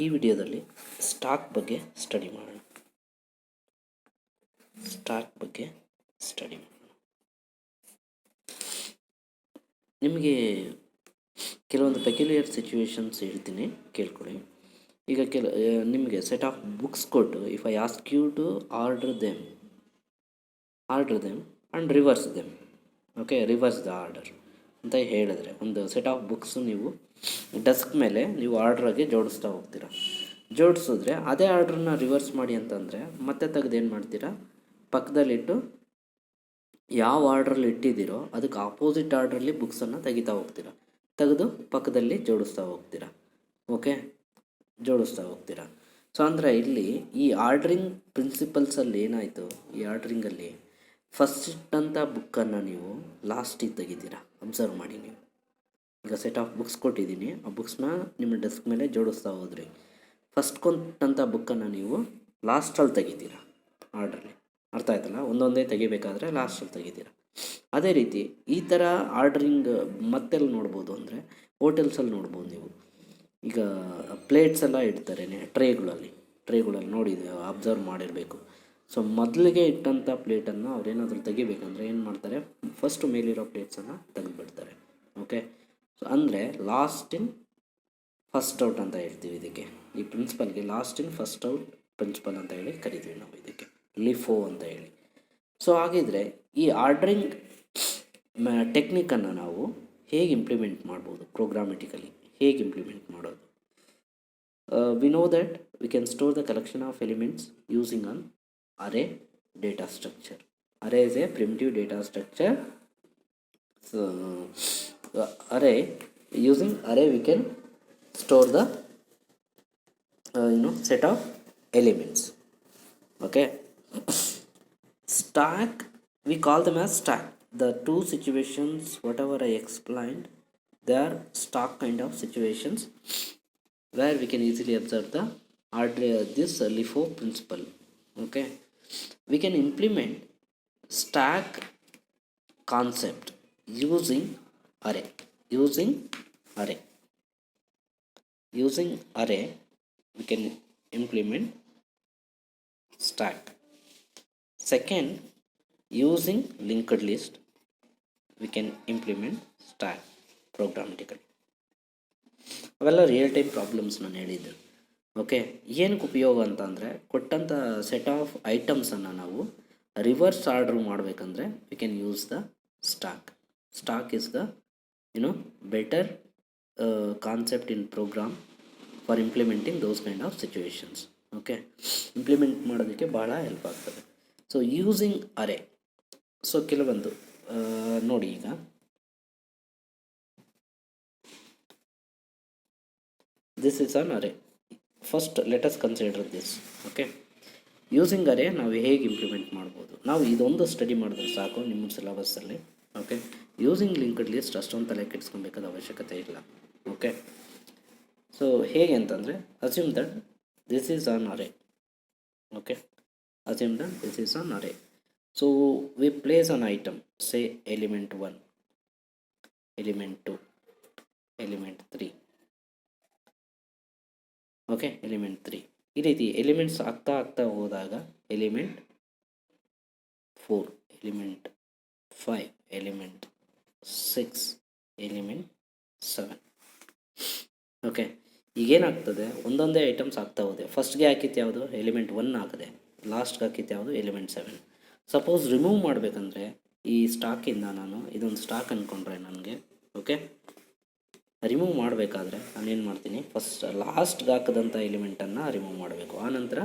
ಈ ವಿಡಿಯೋದಲ್ಲಿ ಸ್ಟಾಕ್ ಬಗ್ಗೆ ಸ್ಟಡಿ ಮಾಡೋಣ. ನಿಮಗೆ ಕೆಲವೊಂದು ಪೆಕ್ಯುಲಿಯರ್ ಸಿಚುವೇಶನ್ಸ್ ಹೇಳ್ತೀನಿ, ಕೇಳ್ಕೊಳ್ಳಿ. ಈಗ ನಿಮಗೆ ಸೆಟ್ ಆಫ್ ಬುಕ್ಸ್ ಕೊಟ್ಟು if I ask you to order them and reverse them, okay, reverse the order ಅಂತ ಹೇಳಿದ್ರೆ, ಒಂದು ಸೆಟ್ ಆಫ್ ಬುಕ್ಸ್ ನೀವು ಡೆಸ್ಕ್ ಮೇಲೆ ನೀವು ಆರ್ಡ್ರಾಗಿ ಜೋಡಿಸ್ತಾ ಹೋಗ್ತೀರಾ. ಜೋಡಿಸಿದ್ರೆ ಅದೇ ಆರ್ಡ್ರನ್ನ ರಿವರ್ಸ್ ಮಾಡಿ ಅಂತಂದರೆ ಮತ್ತೆ ತೆಗೆದು ಏನು ಮಾಡ್ತೀರಾ, ಪಕ್ಕದಲ್ಲಿಟ್ಟು ಯಾವ ಆರ್ಡ್ರಲ್ಲಿ ಇಟ್ಟಿದ್ದೀರೋ ಅದಕ್ಕೆ ಆಪೋಸಿಟ್ ಆರ್ಡ್ರಲ್ಲಿ ಬುಕ್ಸನ್ನು ತೆಗಿತಾ ಹೋಗ್ತೀರಾ. ತೆಗೆದು ಪಕ್ಕದಲ್ಲಿ ಜೋಡಿಸ್ತಾ ಹೋಗ್ತೀರಾ. ಓಕೆ, ಜೋಡಿಸ್ತಾ ಹೋಗ್ತೀರಾ. ಸೊ ಅಂದರೆ ಇಲ್ಲಿ ಈ ಆರ್ಡ್ರಿಂಗ್ ಪ್ರಿನ್ಸಿಪಲ್ಸಲ್ಲಿ ಏನಾಯಿತು, ಈ ಆರ್ಡ್ರಿಂಗಲ್ಲಿ ಫಸ್ಟ್ ಇಟ್ಟಂಥ ಬುಕ್ಕನ್ನು ನೀವು ಲಾಸ್ಟಿಗೆ ತೆಗಿತೀರಾ. ಅಬ್ಸರ್ವ್ ಮಾಡಿ ನೀವು. ಈಗ ಸೆಟ್ ಆಫ್ ಬುಕ್ಸ್ ಕೊಟ್ಟಿದ್ದೀನಿ, ಆ ಬುಕ್ಸ್ನ ನಿಮ್ಮ ಡೆಸ್ಕ್ ಮೇಲೆ ಜೋಡಿಸ್ತಾ ಹೋದ್ರಿ. ಫಸ್ಟ್ ಕೊಟ್ಟಂಥ ಬುಕ್ಕನ್ನು ನೀವು ಲಾಸ್ಟಲ್ಲಿ ತೆಗಿತೀರಾ ಆರ್ಡ್ರಲ್ಲಿ. ಅರ್ಥ ಆಯ್ತಲ್ಲ? ಒಂದೊಂದೇ ತೆಗಿಬೇಕಾದ್ರೆ ಲಾಸ್ಟಲ್ಲಿ ತೆಗಿತೀರಾ. ಅದೇ ರೀತಿ ಈ ಥರ ಆರ್ಡ್ರಿಂಗ್ ಮತ್ತೆಲ್ಲಿ ನೋಡ್ಬೋದು ಅಂದರೆ ಹೋಟೆಲ್ಸಲ್ಲಿ ನೋಡ್ಬೋದು ನೀವು. ಈಗ ಪ್ಲೇಟ್ಸ್ ಎಲ್ಲ ಇಡ್ತಾರೆ ಟ್ರೇಗಳಲ್ಲಿ ನೋಡಿದೆ, ಅಬ್ಸರ್ವ್ ಮಾಡಿರಬೇಕು. ಸೊ ಮೊದಲಿಗೆ ಇಟ್ಟಂಥ ಪ್ಲೇಟನ್ನು ಅವ್ರೇನಾದರೂ ತೆಗಿಬೇಕಂದ್ರೆ ಏನು ಮಾಡ್ತಾರೆ, ಫಸ್ಟು ಮೇಲಿರೋ ಪ್ಲೇಟ್ಸನ್ನು ತೆಗೆದುಬಿಡ್ತಾರೆ. ಓಕೆ, ಸೊ ಅಂದರೆ ಲಾಸ್ಟ್ ಇನ್ ಫಸ್ಟ್ ಔಟ್ ಅಂತ ಹೇಳ್ತೀವಿ ಇದಕ್ಕೆ. ಈ ಪ್ರಿನ್ಸಿಪಲ್ಗೆ last in first out principle ಅಂತ ಹೇಳಿ ಕರಿತೀವಿ ನಾವು ಇದಕ್ಕೆ, ಲಿಫೋ ಅಂತ ಹೇಳಿ. ಸೊ ಹಾಗಿದ್ರೆ ಈ ಆರ್ಡ್ರಿಂಗ್ ಟೆಕ್ನಿಕನ್ನು ನಾವು ಹೇಗೆ ಇಂಪ್ಲಿಮೆಂಟ್ ಮಾಡ್ಬೋದು, ಪ್ರೋಗ್ರಾಮೆಟಿಕಲಿ ಹೇಗೆ ಇಂಪ್ಲಿಮೆಂಟ್ ಮಾಡೋದು? We know that we can store the collection of elements using on array data structure. Array is a primitive data structure. So using array we can store the set of elements. Okay, stack, we call them as stack. The two situations whatever I explained, they are stack kind of situations where we can easily observe the this LIFO principle. Okay, we can implement stack concept using array. Using array we can implement stack. Second, using linked list we can implement stack programmatically. ಅವೆಲ್ಲ real time problems ನಾನು ಹೇಳಿದ್ದೆ. Okay, ಏನಕ್ಕೆ ಉಪಯೋಗ ಅಂತ ಅಂದರೆ, ಕೊಟ್ಟಂಥ set of ಐಟಮ್ಸನ್ನು ನಾವು ರಿವರ್ಸ್ ಆರ್ಡ್ರ್ ಮಾಡಬೇಕಂದ್ರೆ we can use the stack is the better concept in program for implementing those kind of situations. Okay, implement ಮಾಡೋದಕ್ಕೆ ಭಾಳ ಹೆಲ್ಪ್ ಆಗ್ತದೆ. ಸೊ ಯೂಸಿಂಗ್ ಅರೇ, ಸೊ ಕೆಲವೊಂದು ನೋಡಿ, ಈಗ this is an array. First let us consider this. Okay, using array ನಾವು ಹೇಗೆ implement ಮಾಡ್ಬೋದು, ನಾವು ಇದೊಂದು ಸ್ಟಡಿ ಮಾಡಿದ್ರೆ ಸಾಕು ನಿಮ್ಮ ಸಿಲೆಬಸ್ಸಲ್ಲಿ. ಓಕೆ, ಯೂಸಿಂಗ್ ಲಿಂಕ್ಡ್ ಲಿಸ್ಟ್ ಅಷ್ಟೊಂದು ತಲೆ ಕೆಡಿಸ್ಕೊಬೇಕಾದ ಅವಶ್ಯಕತೆ ಇಲ್ಲ. ಓಕೆ, ಸೊ ಹೇಗೆ ಅಂತಂದರೆ, assume that this is an array. Okay, assume that this is an array. So we place an item, say element 1, element 2, element 3. Okay, element 3. ಈ ರೀತಿ ಎಲಿಮೆಂಟ್ಸ್ ಆಗ್ತಾ ಹೋದಾಗ element 4, element 5, element 6, element 7. Okay, ಈಗೇನಾಗ್ತದೆ, ಒಂದೊಂದೇ items ಆಗ್ತಾ ಹೋದೆ. ಫಸ್ಟ್ಗೆ ಹಾಕಿತ್ತು ಯಾವುದು, ಎಲಿಮೆಂಟ್ 1 ಹಾಕಿದೆ. ಲಾಸ್ಟ್ಗೆ ಹಾಕಿತ್ತು ಯಾವುದು, ಎಲಿಮೆಂಟ್ 7. ಸಪೋಸ್ ರಿಮೂವ್ ಮಾಡಬೇಕಂದ್ರೆ ಈ ಸ್ಟಾಕಿಂದ ನಾನು ಇದೊಂದು ಸ್ಟಾಕ್ ಅಂದ್ಕೊಂಡ್ರೆ ನನಗೆ, ಓಕೆ, ರಿಮೂವ್ ಮಾಡಬೇಕಾದ್ರೆ ನಾನೇನು ಮಾಡ್ತೀನಿ, ಫಸ್ಟ್ ಲಾಸ್ಟ್ಗೆ ಹಾಕಿದಂಥ ಎಲಿಮೆಂಟನ್ನು ರಿಮೂವ್ ಮಾಡಬೇಕು. ಆನಂತರ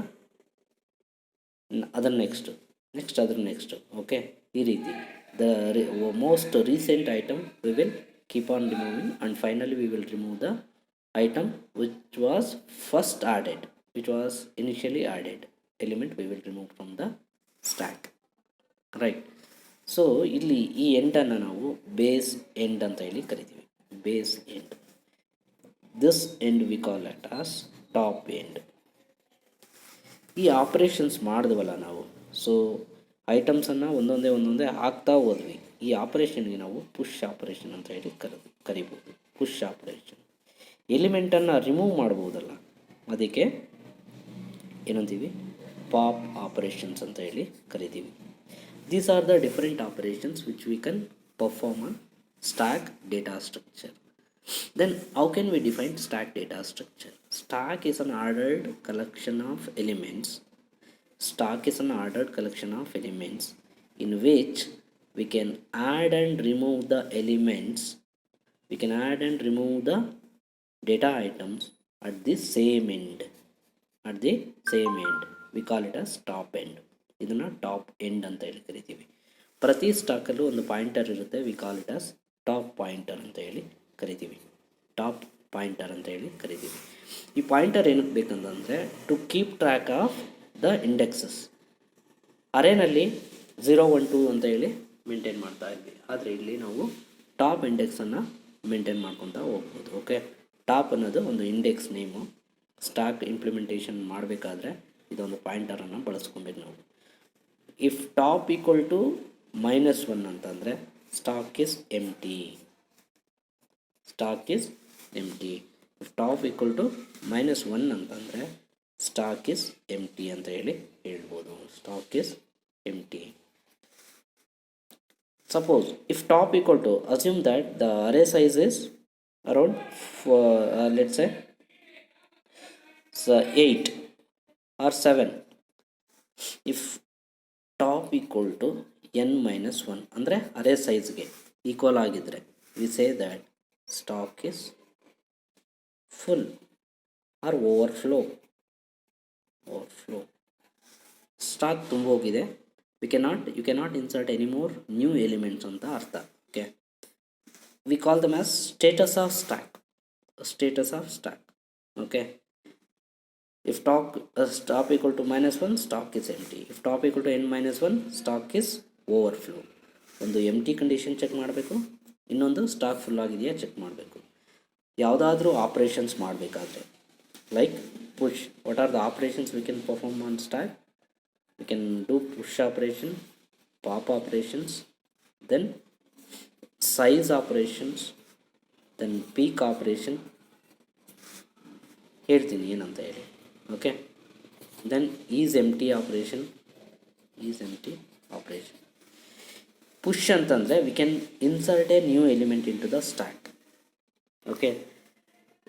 ಅದನ್ನು ನೆಕ್ಸ್ಟ್ ಅದ್ರ ನೆಕ್ಸ್ಟ್. ಓಕೆ, ಈ ರೀತಿ the most recent item we will keep on removing and finally we will remove the item which was first added, which was initially added element we will remove from the stack. Right. So ಇಲ್ಲಿ ಈ ಎಂಡನ್ನು ನಾವು base end ಅಂತ ಹೇಳಿ ಕರಿತೀವಿ. Base end. This end we call it as top end. ಈ operations ಮಾಡಿದ್ವಲ್ಲ ನಾವು, so ಐಟಮ್ಸನ್ನು ಒಂದೊಂದೇ ಹಾಕ್ತಾ ಹೋದ್ವಿ. ಈ ಆಪರೇಷನ್ಗೆ ನಾವು ಪುಷ್ ಆಪರೇಷನ್ ಅಂತ ಹೇಳಿ ಕರಿಬೋದು. Push operation. ಎಲಿಮೆಂಟನ್ನು ರಿಮೂವ್ ಮಾಡ್ಬೋದಲ್ಲ, ಅದಕ್ಕೆ ಏನಂತೀವಿ, ಪಾಪ್ ಆಪರೇಷನ್ಸ್ ಅಂತ ಹೇಳಿ ಕರಿತೀವಿ. These are the different operations which we can perform on stack data structure. Then how can we define stack data structure? Stack is an ordered collection of elements. Stack is an ordered collection of elements in which we can add and remove the elements. We can add and remove the data items at the same end. At the same end. We call it as top end. ಇದನ್ನು top end ಅಂತ ಹೇಳಿ ಕರಿತೀವಿ. ಪ್ರತಿ ಸ್ಟಾಕಲ್ಲೂ ಒಂದು pointer ಇರುತ್ತೆ. We call it as top pointer ಅಂತ ಹೇಳಿ ಕರಿತೀವಿ. ಟಾಪ್ ಪಾಯಿಂಟರ್ ಅಂತ ಹೇಳಿ ಕರಿತೀವಿ. ಈ ಪಾಯಿಂಟರ್ ಏನಕ್ಕೆ ಬೇಕಂತಂದರೆ to keep track of the indexes. ಅರೇನಲ್ಲಿ 0, 1, 2 ಅಂತ ಹೇಳಿ ಮೇಂಟೈನ್ ಮಾಡ್ತಾ ಇದ್ವಿ. ಆದರೆ ಇಲ್ಲಿ ನಾವು ಟಾಪ್ ಇಂಡೆಕ್ಸನ್ನು ಮೇಂಟೈನ್ ಮಾಡ್ಕೊತಾ ಹೋಗ್ಬೋದು. ಓಕೆ, ಟಾಪ್ ಅನ್ನೋದು ಒಂದು ಇಂಡೆಕ್ಸ್ ನೇಮು. ಸ್ಟಾಕ್ ಇಂಪ್ಲಿಮೆಂಟೇಷನ್ ಮಾಡಬೇಕಾದ್ರೆ ಇದೊಂದು ಪಾಯಿಂಟರನ್ನು ಬಳಸ್ಕೊಬೇಕು ನಾವು. ಇಫ್ ಟಾಪ್ ಈಕ್ವಲ್ ಟು -1 ಅಂತಂದರೆ stack is empty. Stack is empty. If top equal to -1 ಅಂತಂದರೆ ಸ್ಟಾಕ್ ಇಸ್ ಎಂಟಿ ಅಂತ ಹೇಳಿ ಹೇಳ್ಬೋದು. Stack is empty. Suppose if top equal to, assume that the array size is around let's say 8 or 7. If top equal to n-1 ಅಂದರೆ array ಸೈಜ್ಗೆ equal ಆಗಿದ್ದರೆ we say that stock is full or overflow. Stack ತುಂಬೋಗಿದೆ, you cannot insert any more new elements ಅಂತ ಅರ್ಥ. Okay, we call them as status of stack. Okay, if top equal to -1, stock is empty. If top equal to n-1, stock is overflow. ಒಂದು ಎಂಟಿ condition check ಮಾಡಬೇಕು, ಇನ್ನೊಂದು stock full ಆಗಿದೆಯಾ check ಮಾಡಬೇಕು. ಯಾವುದಾದ್ರೂ operations ಮಾಡಬೇಕಾದ್ರೆ like push, what are the operations we can perform on stock? We can do push operation, pop operations, then size operations, then peak operation. ಹೇಳ್ತೀನಿ ಏನಂತ ಹೇಳಿ. Okay, then is empty operation. Push ಅಂತಂದರೆ we can insert a new element into the stack. Okay,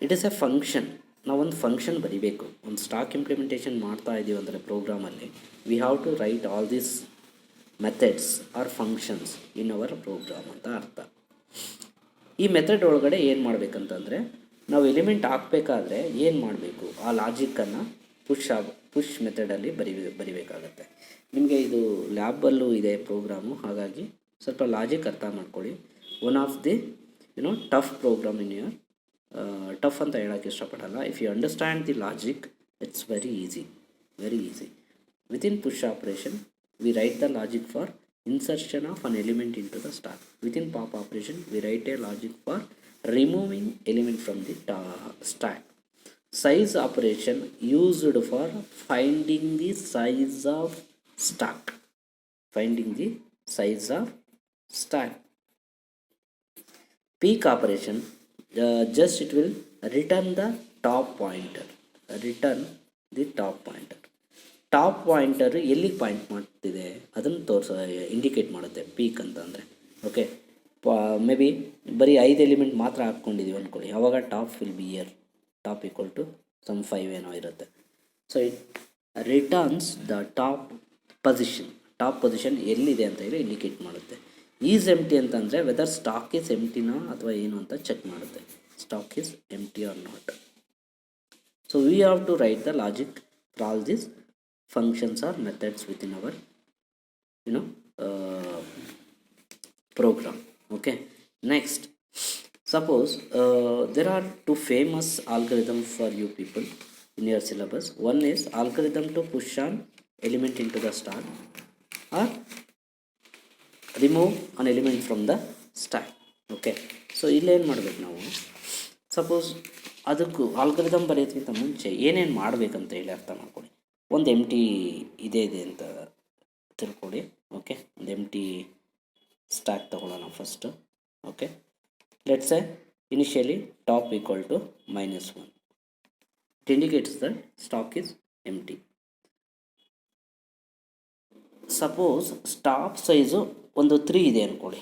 it is a function. ನಾವೊಂದು function ಬರಿಬೇಕು. ಒಂದು stack implementation ಮಾಡ್ತಾ ಇದ್ದೀವಿ ಅಂದರೆ ಪ್ರೋಗ್ರಾಮಲ್ಲಿ we have to write all these methods or functions in our program ಅಂತ ಅರ್ಥ. ಈ ಮೆಥಡ್ ಒಳಗಡೆ ಏನು ಮಾಡಬೇಕಂತಂದರೆ ನಾವು ಎಲಿಮೆಂಟ್ ಹಾಕಬೇಕಾದ್ರೆ ಏನು ಮಾಡಬೇಕು, ಆ ಲಾಜಿಕ್ಕನ್ನು ಪುಷ್ ಮೆಥಡಲ್ಲಿ ಬರಿಬೇಕಾಗತ್ತೆ. ನಿಮಗೆ ಇದು ಲ್ಯಾಬಲ್ಲೂ ಇದೆ ಪ್ರೋಗ್ರಾಮು, ಹಾಗಾಗಿ ಸ್ವಲ್ಪ ಲಾಜಿಕ್ ಅರ್ಥ ಮಾಡ್ಕೊಳ್ಳಿ. One of the tough program in your tough ಅಂತ ಹೇಳೋಕ್ಕೆ ಇಷ್ಟಪಡಲ್ಲ. If you understand the logic it's very easy. Within push operation we write the logic for insertion of an element into the stack. Within pop operation we write a logic for removing element from the stack. Size operation used for finding the size of stack. Peak operation, just it will return the top pointer. Top pointer ಎಲ್ಲಿಗೆ point ಮಾಡ್ತಿದೆ ಅದನ್ನು indicate ಮಾಡುತ್ತೆ peak ಅಂತಂದರೆ. Okay, may be ಬರೀ 5 element ಮಾತ್ರ ಹಾಕ್ಕೊಂಡಿದ್ದೀವಿ ಅಂದ್ಕೊಳ್ಳಿ, ಆವಾಗ top will be here, top equal to some 5 ಏನೋ ಇರುತ್ತೆ. So it returns the top position ಎಲ್ಲಿದೆ ಅಂತ ಹೇಳಿ ಇಂಡಿಕೇಟ್ ಮಾಡುತ್ತೆ. ಈಸ್ ಎಂಟಿ ಅಂತಂದರೆ ವೆದರ್ ಸ್ಟಾಕ್ ಈಸ್ ಎಂಟಿನಾ ಅಥವಾ ಏನು ಅಂತ ಚೆಕ್ ಮಾಡುತ್ತೆ. Stack is empty or not. So we have to write the logic for all this functions or methods within our program. Okay, next, suppose there are 2 famous algorithms for you people in your syllabus. One is algorithm to push an element into the stack or remove an element from the stack. Okay, so ಇಲ್ಲಿ ಏನು ಮಾಡಬೇಕು ನಾವು, suppose ಅದಕ್ಕೂ algorithm ಬರೆಯೋದಕ್ಕಿಂತ ಮುಂಚೆ ಏನೇನು ಮಾಡಬೇಕಂತ ಹೇಳಿ ಅರ್ಥ ಮಾಡ್ಕೊಳ್ಳಿ. ಒಂದು ಎಂಟಿ ಇದೆ ಅಂತ ತಿಳ್ಕೊಳ್ಳಿ. ಓಕೆ, ಒಂದು ಎಂಟಿ ಸ್ಟ್ಯಾಕ್ ತಗೊಳ್ಳೋಣ first. Okay, let's say initially top equal to -1. It indicates that stock is empty. Suppose stack size ಒಂದು 3 ಇದೆ ಅಂದ್ಕೊಳ್ಳಿ.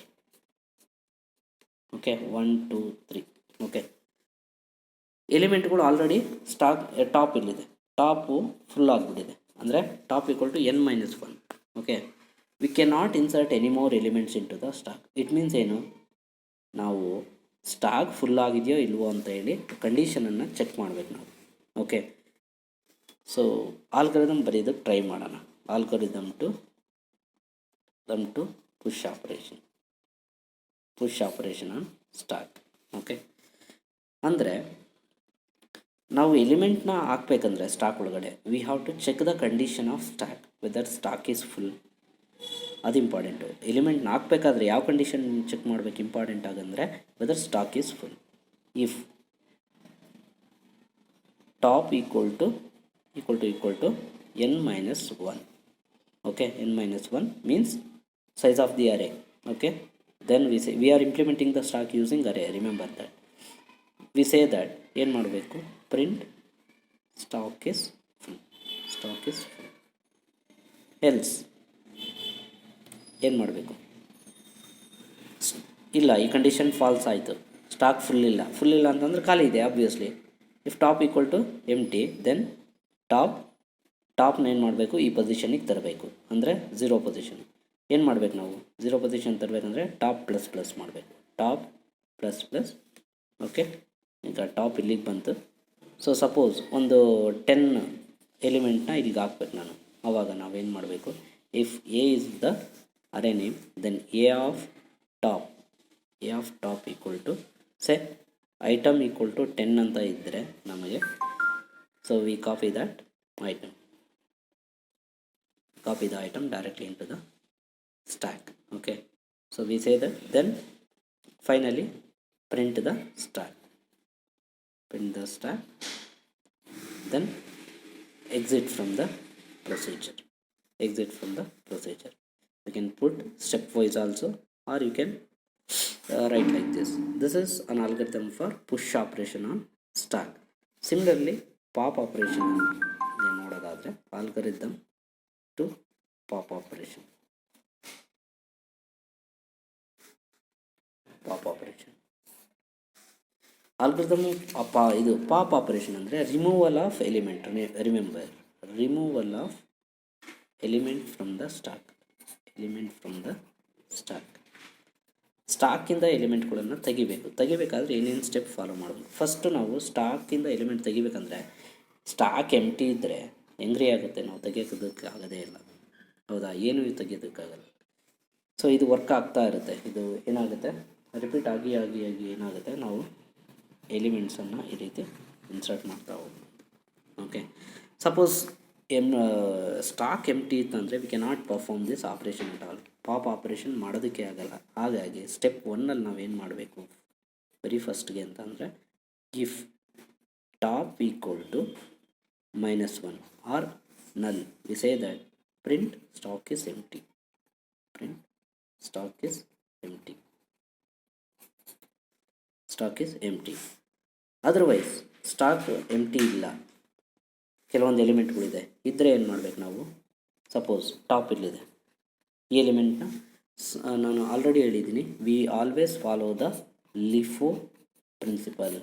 ಓಕೆ, 1 2 3. ಓಕೆ, ಎಲಿಮೆಂಟ್ಗಳು ಆಲ್ರೆಡಿ ಸ್ಟಾಕ್ ಟಾಪ್ ಇಲ್ಲಿದೆ, ಟಾಪು ಫುಲ್ ಆಗಿಬಿಟ್ಟಿದೆ, ಅಂದರೆ top equal to n-1. Okay, we can not insert any more elements into the stack. It means ಏನು, ನಾವು stock full ಆಗಿದೆಯೋ ಇಲ್ವೋ ಅಂತ ಹೇಳಿ ಕಂಡೀಷನನ್ನು ಚೆಕ್ ಮಾಡಬೇಕು ನಾವು. ಓಕೆ, ಸೊ ಆಲ್ಗರಿದಮ್ ಬರೆಯೋದಕ್ಕೆ ಟ್ರೈ ಮಾಡೋಣ. Algorithm to push operation on stack. Okay, ಅಂದರೆ ನಾವು ಎಲಿಮೆಂಟ್ನ ಹಾಕ್ಬೇಕಂದ್ರೆ ಸ್ಟಾಕ್ ಒಳಗಡೆ we have to check the condition of stack whether stack is full. ಅದು ಇಂಪಾರ್ಟೆಂಟು. ಎಲಿಮೆಂಟ್ನ ಹಾಕ್ಬೇಕಾದ್ರೆ ಯಾವ ಕಂಡೀಷನ್ ಚೆಕ್ ಮಾಡಬೇಕು ಇಂಪಾರ್ಟೆಂಟ್ ಆಗಂದರೆ whether stack is full. If top equal to n-1. okay, n-1 means size of the array. Okay, then we say we are implementing the stack using array, remember that. We say that ಏನು ಮಾಡಬೇಕು, print stock is full. else ಏನು ಮಾಡಬೇಕು, ಇಲ್ಲ ಈ condition false ಆಯಿತು, stack full ಇಲ್ಲ ಅಂತಂದ್ರೆ ಖಾಲಿ ಇದೆ obviously. If top equal to empty then ಟಾಪ್ನ ಏನು ಮಾಡಬೇಕು, ಈ ಪೊಸಿಷನಿಗೆ ತರಬೇಕು, ಅಂದರೆ 0 ಪೊಸಿಷನ್. ಏನು ಮಾಡಬೇಕು ನಾವು 0 ಪೊಸಿಷನ್ ತರಬೇಕಂದ್ರೆ ಟಾಪ್ ++ ಮಾಡಬೇಕು, ಟಾಪ್ ++. ಓಕೆ, ಈಗ ಟಾಪ್ ಇಲ್ಲಿಗೆ ಬಂತು. ಸೊ ಸಪೋಸ್ ಒಂದು 10 ಎಲಿಮೆಂಟ್ನ ಇಲ್ಲಿಗೆ ಹಾಕ್ಬೇಕು ನಾನು. ಆವಾಗ ನಾವೇನು ಮಾಡಬೇಕು, if a is the array name then a of top equal to say item equal to 10 ಅಂತ ಇದ್ದರೆ ನಮಗೆ, so we copy the item directly into the stack. Okay, so we say that, then finally print the stack, then exit from the procedure. You can put stepwise also, or you can write like this. This is an algorithm for push operation on stack. Similarly pop operation ನೋಡೋದಾದರೆ algorithm to pop operation. Algorithm ಇದು pop operation ಅಂದರೆ removal of element. Remember, removal of element from the stack. ಸ್ಟಾಕಿಂದ ಎಲಿಮೆಂಟ್ಗಳನ್ನು ತೆಗಿಬೇಕಾದ್ರೆ ಏನೇನು step follow ಮಾಡಬೇಕು. First ನಾವು ಸ್ಟಾಕಿಂದ element ತೆಗಿಬೇಕಂದ್ರೆ stock ಎಂಟಿ ಇದ್ದರೆ ಹೆಂಗ್ರಿ ಆಗುತ್ತೆ, ನಾವು ತೆಗಿಯೋದಕ್ಕೆ ಆಗೋದೇ ಇಲ್ಲ, ಹೌದಾ, ಏನೂ ತೆಗಿಯೋದಕ್ಕಾಗಲ್ಲ. ಸೊ ಇದು ವರ್ಕ್ ಆಗ್ತಾ ಇರುತ್ತೆ. ಇದು ಏನಾಗುತ್ತೆ, ರಿಪೀಟ್ ಆಗಿ ಏನಾಗುತ್ತೆ, ನಾವು ಎಲಿಮೆಂಟ್ಸನ್ನು ಈ ರೀತಿ ಇನ್ಸರ್ಟ್ ಮಾಡ್ತಾ ಹೋಗ್ಬೋದು. ಓಕೆ, ಸಪೋಸ್ ಸ್ಟಾಕ್ ಎಂಟಿ ಇತ್ತಂದರೆ V can not perform this operation at all. Pop operation ಮಾಡೋದಕ್ಕೆ ಆಗಲ್ಲ. ಹಾಗಾಗಿ ಸ್ಟೆಪ್ 1 ನಾವೇನು ಮಾಡಬೇಕು ವೆರಿ ಫಸ್ಟ್ಗೆ ಅಂತಂದರೆ, if top equal to -1 or null, we say that print stock is empty. Otherwise stack empty ಇಲ್ಲ, ಕೆಲವೊಂದು ಎಲಿಮೆಂಟ್ಗಳಿದೆ, ಇದ್ದರೆ ಏನು ಮಾಡಬೇಕು ನಾವು, ಸಪೋಸ್ ಟಾಪ್ ಇಲ್ಲಿದೆ, ಈ ಎಲಿಮೆಂಟ್ನ ನಾನು ಆಲ್ರೆಡಿ ಹೇಳಿದ್ದೀನಿ, we always follow the LIFO principle.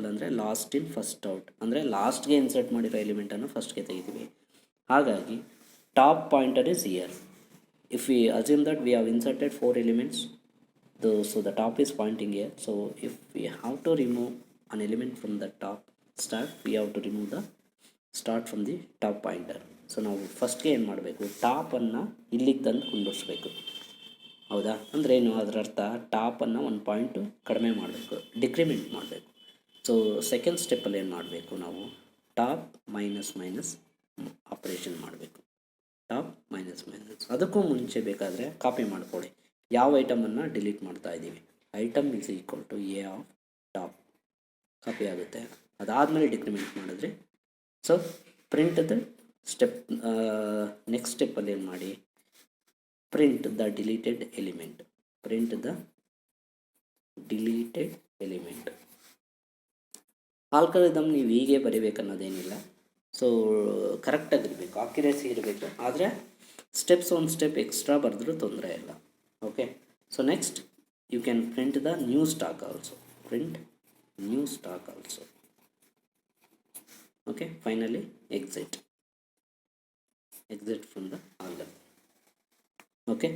ಅಂದರೆ ಲಾಸ್ಟ್ ಇನ್ ಫಸ್ಟ್ ಔಟ್, ಅಂದರೆ ಲಾಸ್ಟ್ಗೆ ಇನ್ಸರ್ಟ್ ಮಾಡಿರೋ ಎಲಿಮೆಂಟನ್ನು ಫಸ್ಟ್ಗೆ ತೆಗಿತೀವಿ. ಹಾಗಾಗಿ top pointer is here. If we assume that we have inserted 4 elements, so the top is pointing here. So if we have to remove an element from the top stack, we have to remove the start from the top pointer. So ನಾವು ಫಸ್ಟ್ಗೆ ಏನು ಮಾಡಬೇಕು, ಟಾಪನ್ನು ಇಲ್ಲಿಗೆ ತಂದು ಕುಂದಿರಿಸ್ಬೇಕು, ಹೌದಾ. ಅಂದರೆ ಏನು ಅದರ ಅರ್ಥ, ಟಾಪನ್ನು 1 ಪಾಯಿಂಟು ಕಡಿಮೆ ಮಾಡಬೇಕು, ಡಿಕ್ರಿಮೆಂಟ್ ಮಾಡಬೇಕು. ಸೊ ಸೆಕೆಂಡ್ ಸ್ಟೆಪ್ಪಲ್ಲಿ ಏನು ಮಾಡಬೇಕು, ನಾವು ಟಾಪ್ ಮೈನಸ್ ಆಪ್ರೇಷನ್ ಮಾಡಬೇಕು. ಅದಕ್ಕೂ ಮುಂಚೆ ಬೇಕಾದರೆ ಕಾಪಿ ಮಾಡ್ಕೊಳ್ಳಿ, ಯಾವ ಐಟಮನ್ನು ಡಿಲೀಟ್ ಮಾಡ್ತಾ ಇದ್ದೀವಿ. Item is equal to a of top, copy ಆಗುತ್ತೆ. ಅದಾದಮೇಲೆ ಡಿಕ್ರಿಮೆಂಟ್ ಮಾಡಿದ್ರಿ. So print the step, next ಸ್ಟೆಪ್ಪಲ್ಲಿ ಏನು ಮಾಡಿ, print the deleted element. Algorithm ನೀವು ಹೀಗೆ ಬರಿಬೇಕನ್ನೋದೇನಿಲ್ಲ. ಸೊ ಕರೆಕ್ಟಾಗಿರಬೇಕು, ಅಕ್ಯುರೇಸಿ ಇರಬೇಕು, ಆದರೆ ಸ್ಟೆಪ್ಸ್ ಒಂದು ಸ್ಟೆಪ್ ಎಕ್ಸ್ಟ್ರಾ ಬರೆದ್ರೂ ತೊಂದರೆ ಇಲ್ಲ. Okay, so next you can print the new stack also. Print new stack also. Okay, finally exit from the algorithm. Okay.